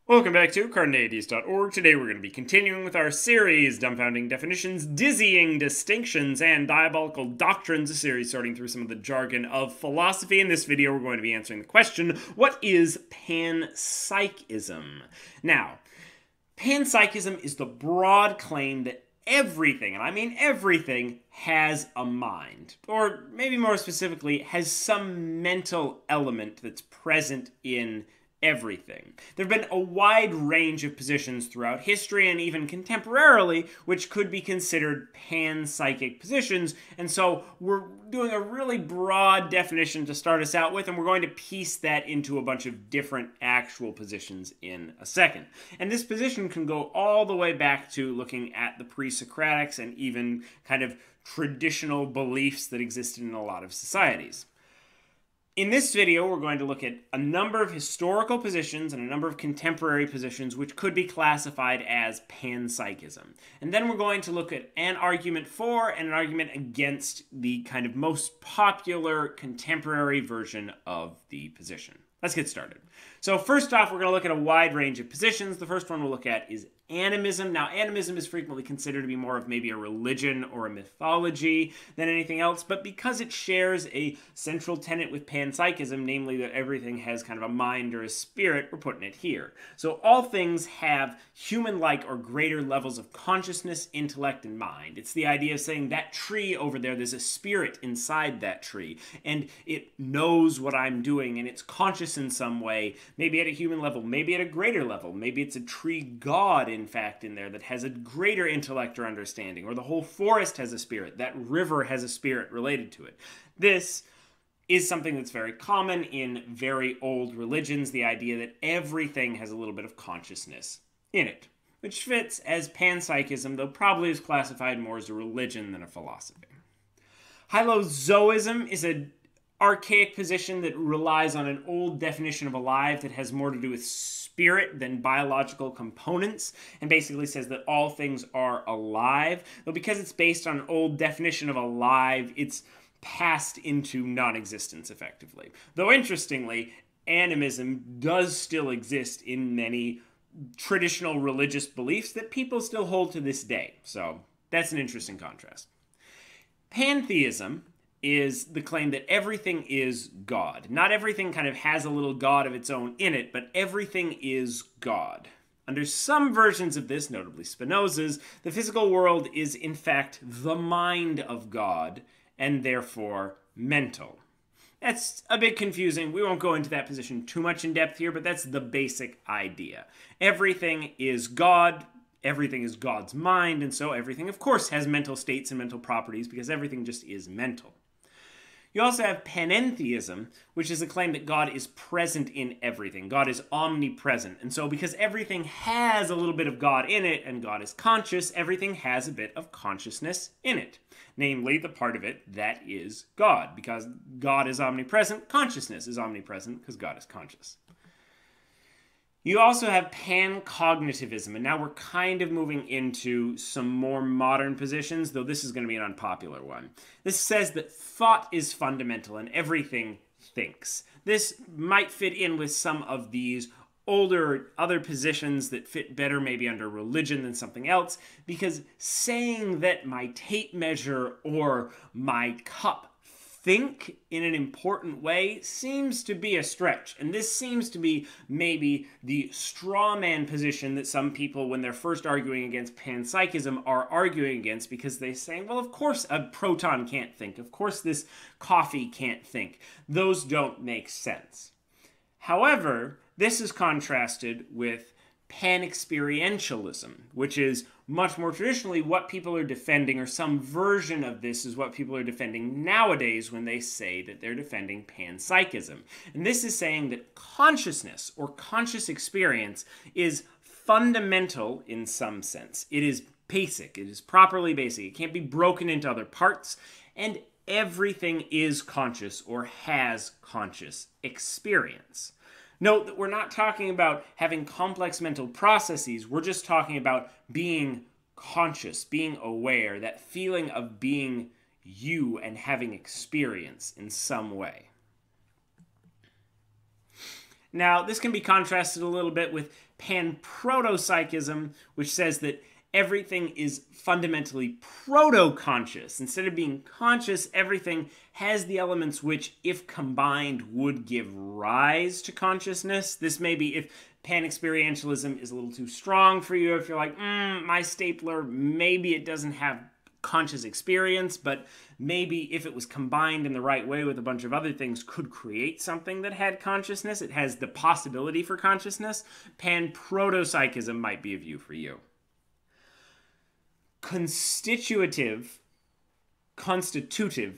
Welcome back to Carneades.org. Today we're going to be continuing with our series, Dumbfounding Definitions, Dizzying Distinctions, and Diabolical Doctrines, a series sorting through some of the jargon of philosophy. In this video we're going to be answering the question, what is Panpsychism? Now, Panpsychism is the broad claim that everything, and I mean everything, has a mind. Or maybe more specifically, has some mental element that's present in everything. There have been a wide range of positions throughout history and even contemporarily which could be considered panpsychic positions, and so we're doing a really broad definition to start us out with, and we're going to piece that into a bunch of different actual positions in a second. And this position can go all the way back to looking at the pre-Socratics and even kind of traditional beliefs that existed in a lot of societies. In this video, we're going to look at a number of historical positions and a number of contemporary positions which could be classified as panpsychism. And then we're going to look at an argument for and an argument against the kind of most popular contemporary version of the position. Let's get started. So first off, we're going to look at a wide range of positions. The first one we'll look at is Animism. Now, animism is frequently considered to be more of maybe a religion or a mythology than anything else, but because it shares a central tenet with panpsychism, namely that everything has kind of a mind or a spirit, we're putting it here. So all things have human-like or greater levels of consciousness, intellect, and mind. It's the idea of saying that tree over there, there's a spirit inside that tree, and it knows what I'm doing, and it's conscious in some way, maybe at a human level, maybe at a greater level, maybe it's a tree god, in fact, in there that has a greater intellect or understanding, or the whole forest has a spirit, that river has a spirit related to it. This is something that's very common in very old religions, the idea that everything has a little bit of consciousness in it, which fits as panpsychism, though probably is classified more as a religion than a philosophy. Hylozoism is an archaic position that relies on an old definition of alive that has more to do with spirit than biological components, and basically says that all things are alive. But because it's based on an old definition of alive, it's passed into non-existence effectively. Though interestingly, animism does still exist in many traditional religious beliefs that people still hold to this day. So that's an interesting contrast. Pantheism is the claim that everything is God. Not everything kind of has a little god of its own in it, but everything is God. Under some versions of this, notably Spinoza's, the physical world is in fact the mind of God, and therefore mental. That's a bit confusing. We won't go into that position too much in depth here, but that's the basic idea. Everything is God. Everything is God's mind, and so everything, of course, has mental states and mental properties because everything just is mental. You also have panentheism, which is a claim that God is present in everything. God is omnipresent. And so because everything has a little bit of God in it and God is conscious, everything has a bit of consciousness in it. Namely, the part of it that is God. Because God is omnipresent, consciousness is omnipresent because God is conscious. You also have pancognitivism, and now we're kind of moving into some more modern positions, though this is going to be an unpopular one. This says that thought is fundamental and everything thinks. This might fit in with some of these older other positions that fit better maybe under religion than something else, because saying that my tape measure or my cup think in an important way seems to be a stretch. And this seems to be maybe the straw man position that some people, when they're first arguing against panpsychism, are arguing against, because they say, well, of course a proton can't think. Of course this coffee can't think. Those don't make sense. However, this is contrasted with Panexperientialism, which is much more traditionally what people are defending, or some version of this is what people are defending nowadays when they say that they're defending panpsychism. And this is saying that consciousness or conscious experience is fundamental in some sense. It is basic. It is properly basic. It can't be broken into other parts, and everything is conscious or has conscious experience. Note that we're not talking about having complex mental processes. We're just talking about being conscious, being aware, that feeling of being you and having experience in some way. Now, this can be contrasted a little bit with Panprotopsychism, which says that everything is fundamentally proto-conscious. Instead of being conscious, everything has the elements which, if combined, would give rise to consciousness. This may be if Panexperientialism is a little too strong for you, if you're like, my stapler, maybe it doesn't have conscious experience, but maybe if it was combined in the right way with a bunch of other things, could create something that had consciousness. It has the possibility for consciousness. Panprotopsychism might be a view for you. Constitutive panpsychism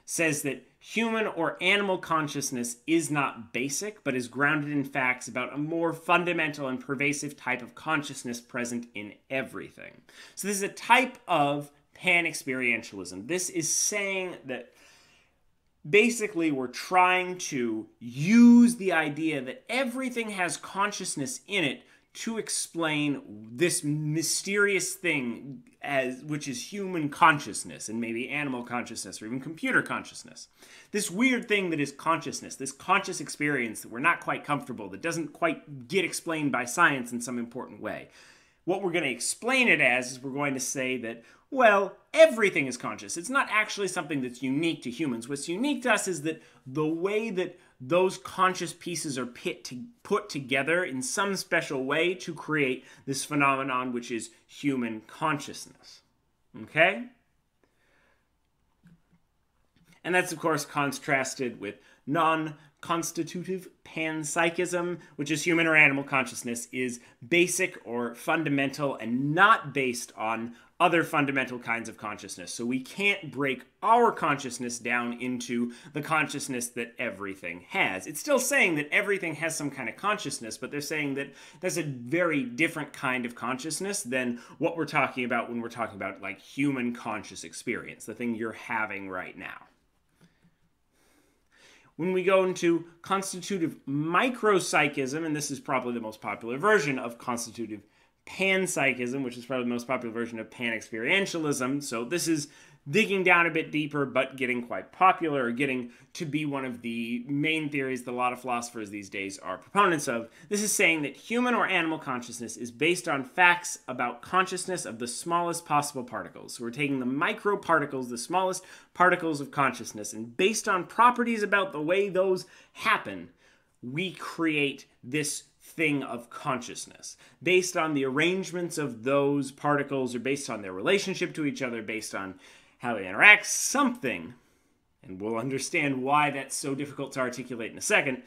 says that human or animal consciousness is not basic, but is grounded in facts about a more fundamental and pervasive type of consciousness present in everything. So this is a type of panexperientialism. This is saying that basically we're trying to use the idea that everything has consciousness in it to explain this mysterious thing which is human consciousness and maybe animal consciousness or even computer consciousness. This weird thing that is consciousness, this conscious experience that we're not quite comfortable, that doesn't quite get explained by science in some important way. What we're going to explain it as is we're going to say that, well, everything is conscious. It's not actually something that's unique to humans. What's unique to us is that the way that those conscious pieces are put together in some special way to create this phenomenon which is human consciousness. Okay? And that's, of course, contrasted with non-constitutive panpsychism, which is human or animal consciousness is basic or fundamental and not based on other fundamental kinds of consciousness. So we can't break our consciousness down into the consciousness that everything has. It's still saying that everything has some kind of consciousness, but they're saying that that's a very different kind of consciousness than what we're talking about when we're talking about like human conscious experience, the thing you're having right now. When we go into Constitutive Micropsychism, and this is probably the most popular version of Constitutive Panpsychism, which is probably the most popular version of Panexperientialism. So this is digging down a bit deeper, but getting quite popular, or getting to be one of the main theories that a lot of philosophers these days are proponents of. This is saying that human or animal consciousness is based on facts about consciousness of the smallest possible particles. So we're taking the microparticles, the smallest particles of consciousness, and based on properties about the way those happen, we create this thing of consciousness based on the arrangements of those particles, or based on their relationship to each other, based on how they interact, something, and we'll understand why that's so difficult to articulate in a second.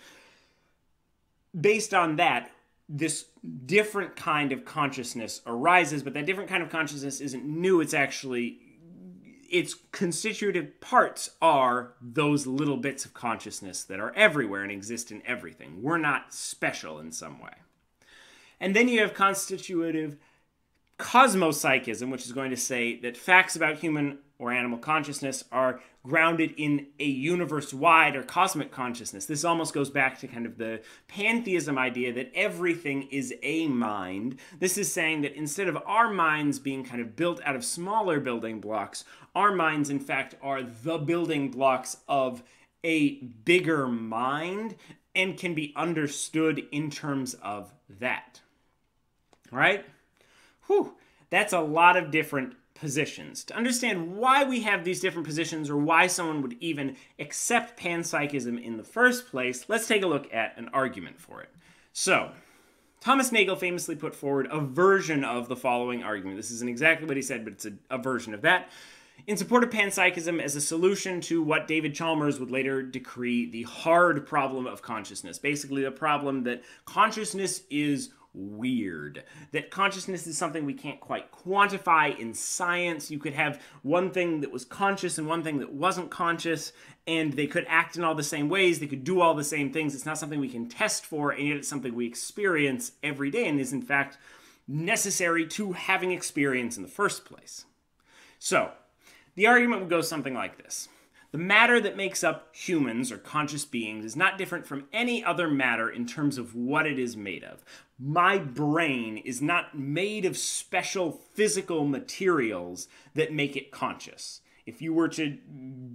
Based on that, this different kind of consciousness arises, but that different kind of consciousness isn't new. It's actually, its constitutive parts are those little bits of consciousness that are everywhere and exist in everything. We're not special in some way. And then you have Constitutive Cosmopsychism, which is going to say that facts about human or animal consciousness are grounded in a universe-wide or cosmic consciousness. This almost goes back to kind of the pantheism idea that everything is a mind. This is saying that instead of our minds being kind of built out of smaller building blocks, our minds, in fact, are the building blocks of a bigger mind and can be understood in terms of that. All right? Whew, that's a lot of different positions. To understand why we have these different positions, or why someone would even accept panpsychism in the first place, let's take a look at an argument for it. So, Thomas Nagel famously put forward a version of the following argument. This isn't exactly what he said, but it's a version of that. In support of panpsychism as a solution to what David Chalmers would later decree the hard problem of consciousness. Basically, the problem that consciousness is weird. That consciousness is something we can't quite quantify in science. You could have one thing that was conscious and one thing that wasn't conscious, and they could act in all the same ways. They could do all the same things. It's not something we can test for, and yet it's something we experience every day and is, in fact, necessary to having experience in the first place. So, the argument would go something like this. The matter that makes up humans, or conscious beings, is not different from any other matter in terms of what it is made of. My brain is not made of special physical materials that make it conscious. If you were to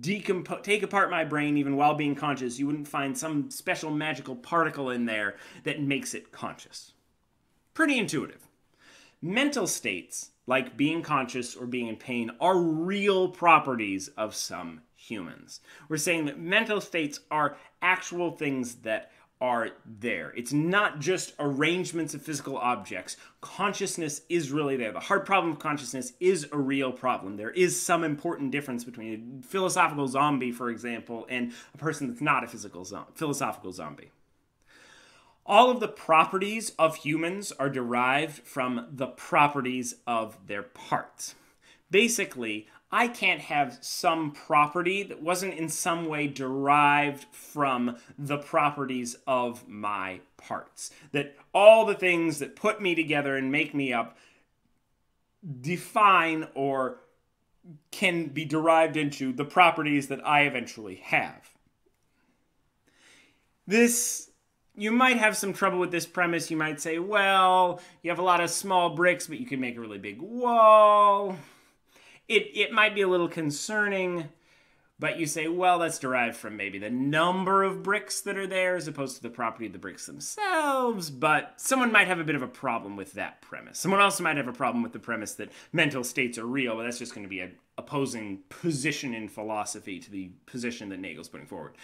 take apart my brain even while being conscious, you wouldn't find some special magical particle in there that makes it conscious. Pretty intuitive. Mental states, like being conscious or being in pain, are real properties of some humans. We're saying that mental states are actual things that are there. It's not just arrangements of physical objects. Consciousness is really there. The hard problem of consciousness is a real problem. There is some important difference between a philosophical zombie, for example, and a person that's not a philosophical zombie. All of the properties of humans are derived from the properties of their parts. Basically, I can't have some property that wasn't in some way derived from the properties of my parts. That all the things that put me together and make me up define or can be derived into the properties that I eventually have. You might have some trouble with this premise. You might say, well, you have a lot of small bricks, but you can make a really big wall. It might be a little concerning, but you say, well, that's derived from maybe the number of bricks that are there as opposed to the property of the bricks themselves, but someone might have a bit of a problem with that premise. Someone else might have a problem with the premise that mental states are real, but that's just going to be an opposing position in philosophy to the position that Nagel's putting forward.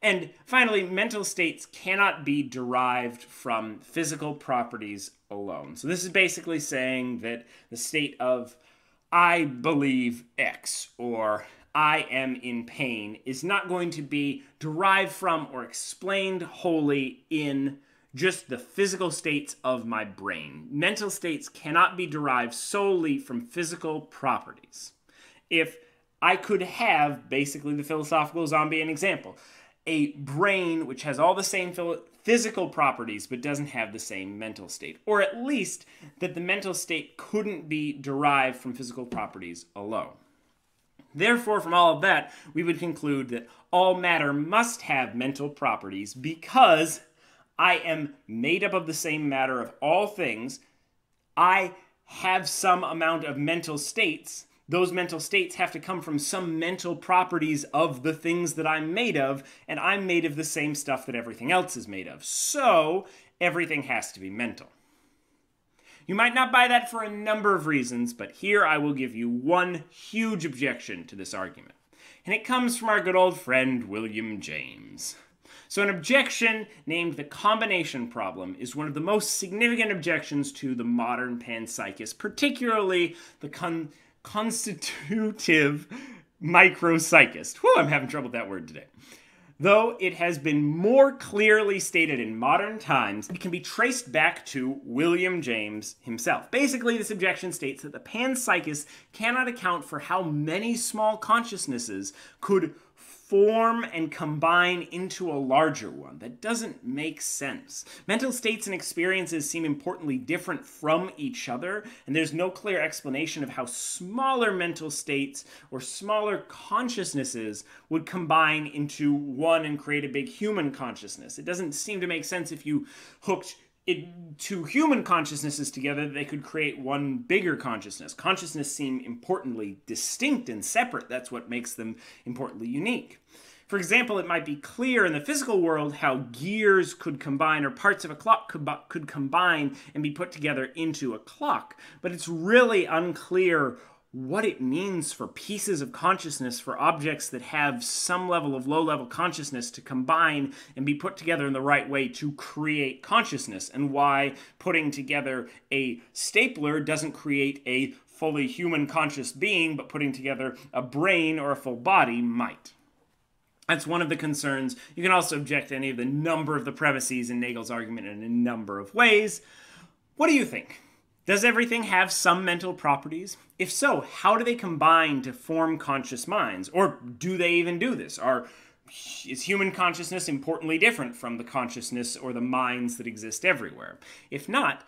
And finally, mental states cannot be derived from physical properties alone. So this is basically saying that the state of I believe X or I am in pain is not going to be derived from or explained wholly in just the physical states of my brain. Mental states cannot be derived solely from physical properties. If I could have, basically the philosophical zombie an example, a brain which has all the same physical properties but doesn't have the same mental state. Or at least that the mental state couldn't be derived from physical properties alone. Therefore, from all of that, we would conclude that all matter must have mental properties because I am made up of the same matter of all things. I have some amount of mental states. Those mental states have to come from some mental properties of the things that I'm made of, and I'm made of the same stuff that everything else is made of. So, everything has to be mental. You might not buy that for a number of reasons, but here I will give you one huge objection to this argument. And it comes from our good old friend, William James. So an objection named the combination problem is one of the most significant objections to the modern panpsychist, particularly the Constitutive Micropsychist. Whew, I'm having trouble with that word today. Though it has been more clearly stated in modern times, it can be traced back to William James himself. Basically, this objection states that the panpsychist cannot account for how many small consciousnesses could form and combine into a larger one. That doesn't make sense. Mental states and experiences seem importantly different from each other, and there's no clear explanation of how smaller mental states or smaller consciousnesses would combine into one and create a big human consciousness. It doesn't seem to make sense if you hooked two human consciousnesses together, they could create one bigger consciousness. Consciousness seem importantly distinct and separate. That's what makes them importantly unique. For example, it might be clear in the physical world how gears could combine or parts of a clock could combine and be put together into a clock. But it's really unclear what it means for pieces of consciousness, for objects that have some level of low-level consciousness to combine and be put together in the right way to create consciousness, and why putting together a stapler doesn't create a fully human conscious being, but putting together a brain or a full body might. That's one of the concerns. You can also object to any of the number of the premises in Nagel's argument in a number of ways. What do you think? Does everything have some mental properties? If so, how do they combine to form conscious minds? Or do they even do this? Is human consciousness importantly different from the consciousness or the minds that exist everywhere? If not,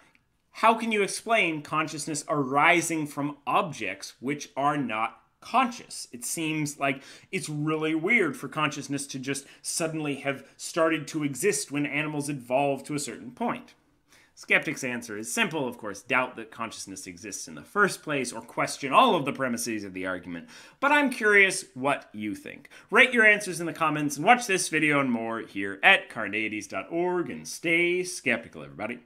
how can you explain consciousness arising from objects which are not conscious? It seems like it's really weird for consciousness to just suddenly have started to exist when animals evolved to a certain point. Skeptics' answer is simple, of course, doubt that consciousness exists in the first place or question all of the premises of the argument. But I'm curious what you think. Write your answers in the comments and watch this video and more here at Carneades.org, and stay skeptical, everybody.